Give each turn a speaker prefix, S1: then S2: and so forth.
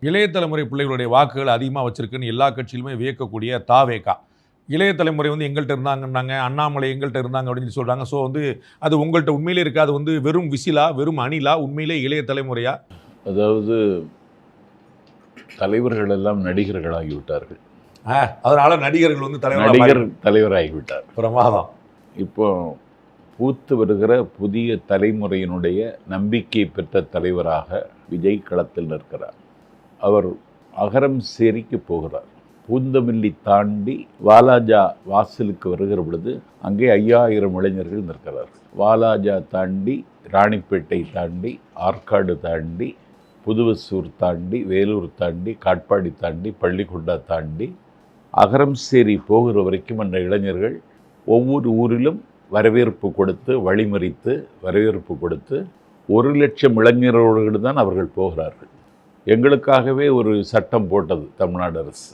S1: இளைய தலைமுறை பிள்ளைகளுடைய வாக்குகள் அதிகமாக வச்சிருக்குன்னு எல்லா கட்சியிலுமே வியக்கக்கூடிய தாவேகா. இளைய தலைமுறை வந்து எங்கள்கிட்ட இருந்தாங்கன்னாங்க, அண்ணாமலை எங்கள்கிட்ட இருந்தாங்க அப்படின்னு சொல்கிறாங்க. ஸோ வந்து அது உங்கள்கிட்ட உண்மையிலே இருக்கா? அது வந்து வெறும் விசிலா, வெறும் அணிலா, உண்மையிலே இளைய தலைமுறையா?
S2: அதாவது தலைவர்கள் எல்லாம் நடிகர்களாகிவிட்டார்கள்.
S1: அதனால நடிகர்கள் வந்து
S2: நடிகர் தலைவராகிவிட்டார்.
S1: பிரமாதம்.
S2: இப்போ பூத்து வருகிற புதிய தலைமுறையினுடைய நம்பிக்கை பெற்ற தலைவராக விஜய் களத்தில் நிற்கிறார். அவர் அகரம் சேரிக்கு போகிறார். பூந்தமல்லி தாண்டி வாலாஜா வாசலுக்கு வருகிற பொழுது அங்கே 5000 இளைஞர்கள் நிற்கிறார்கள். வாலாஜா தாண்டி, ராணிப்பேட்டை தாண்டி, ஆற்காடு தாண்டி, புதுவசூர் தாண்டி, வேலூர் தாண்டி, காட்பாடி தாண்டி, பள்ளிக்கொண்டா தாண்டி அகரம் சேரி போகிற வரைக்கும் அந்த இளைஞர்கள் ஒவ்வொரு ஊரிலும் வரவேற்பு கொடுத்து, வழிமறித்து வரவேற்பு கொடுத்து 1,00,000 இளைஞர்களோடு தான் அவர்கள் போகிறார்கள். எங்களுக்காகவே ஒரு சட்டம் போட்டது தமிழ்நாடு அரசு.